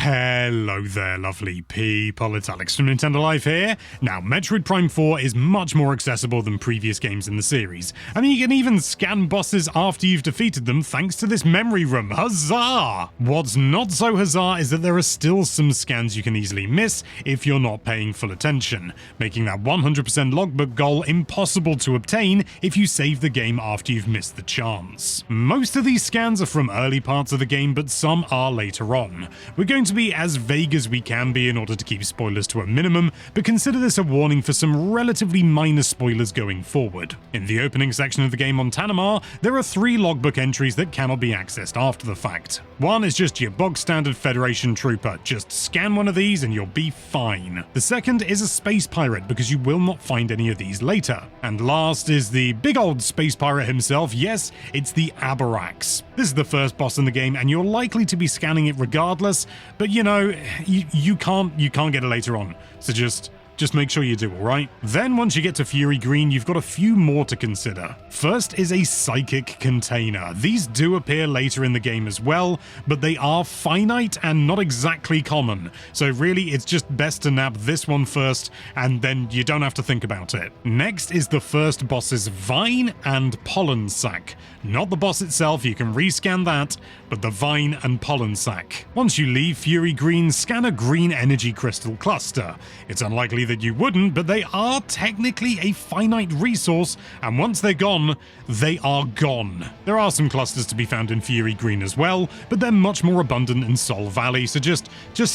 Hello there, lovely people. It's Alex from Nintendo Life here. Now, Metroid Prime 4 is much more accessible than previous games in the series. I mean, you can even scan bosses after you've defeated them thanks to this memory room. Huzzah! What's not so huzzah is that there are still some scans you can easily miss if you're not paying full attention, making that 100% logbook goal impossible to obtain if you save the game after you've missed the chance. Most of these scans are from early parts of the game, but some are later on. We're going to be as vague as we can be in order to keep spoilers to a minimum, but consider this a warning for some relatively minor spoilers going forward. In the opening section of the game on Tanamaar, there are 3 logbook entries that cannot be accessed after the fact. One is just your bog standard Federation trooper. Just scan one of these and you'll be fine. The second is a space pirate, because you will not find any of these later. And last is the big old space pirate himself. Yes, it's the Abarax. This is the first boss in the game, and you're likely to be scanning it regardless, but you know, you can't get it later on, so just make sure you do, alright? Then once you get to Fury Green, you've got a few more to consider. First is a psychic container. These do appear later in the game as well, but they are finite and not exactly common, so really it's just best to nab this one first, and then you don't have to think about it. Next is the first boss's vine and pollen sac. Not the boss itself, you can rescan that, but the vine and pollen sac. Once you leave Fury Green, scan a green energy crystal cluster. It's unlikely that you wouldn't, but they are technically a finite resource, and once they're gone, they are gone. There are some clusters to be found in Fury Green as well, but they're much more abundant in Sol Valley, so just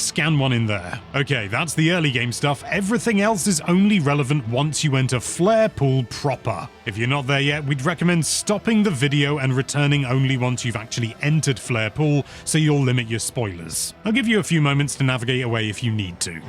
scan one in there. Okay, that's the early game stuff. Everything else is only relevant once you enter Flare Pool proper. If you're not there yet, we'd recommend stopping the video and returning only once you've actually entered Flare Pool, so you'll limit your spoilers. I'll give you a few moments to navigate away if you need to.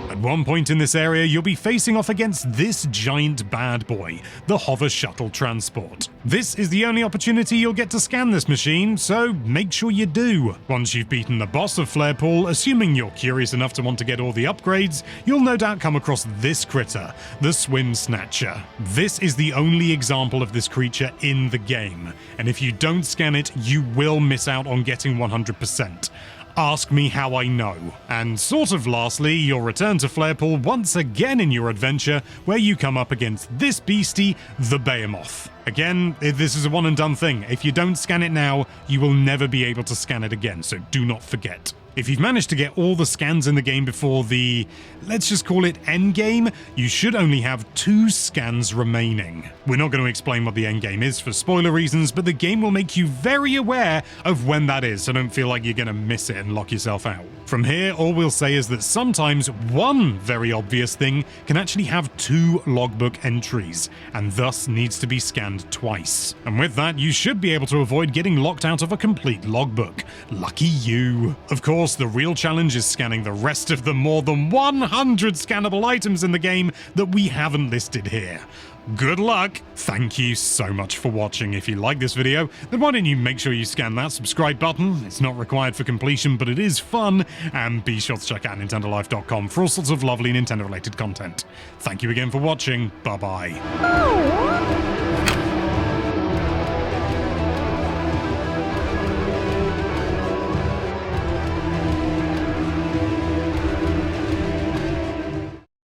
At one point in this area, you'll be facing off against this giant bad boy, the Hover Shuttle Transport. This is the only opportunity you'll get to scan this machine, so make sure you do. Once you've beaten the boss of Flare Pool, assuming you're curious enough to want to get all the upgrades, you'll no doubt come across this critter, the Swim Snatcher. This is the only example of this creature in the game, and if you don't scan it, you will miss out on getting 100%. Ask me how I know. And sort of lastly, you'll return to Flare Pool once again in your adventure, where you come up against this beastie, the Behemoth. Again, this is a one and done thing. If you don't scan it now, you will never be able to scan it again, so do not forget. If you've managed to get all the scans in the game before the, let's just call it endgame, you should only have 2 scans remaining. We're not going to explain what the endgame is for spoiler reasons, but the game will make you very aware of when that is, so don't feel like you're going to miss it and lock yourself out. From here, all we'll say is that sometimes one very obvious thing can actually have 2 logbook entries, and thus needs to be scanned twice. And with that, you should be able to avoid getting locked out of a complete logbook. Lucky you. Of course, the real challenge is scanning the rest of the more than 100 scannable items in the game that we haven't listed here. Good luck! Thank you so much for watching. If you like this video, then why don't you make sure you scan that subscribe button? It's not required for completion, but it is fun, and be sure to check out nintendolife.com for all sorts of lovely Nintendo-related content. Thank you again for watching. Bye-bye.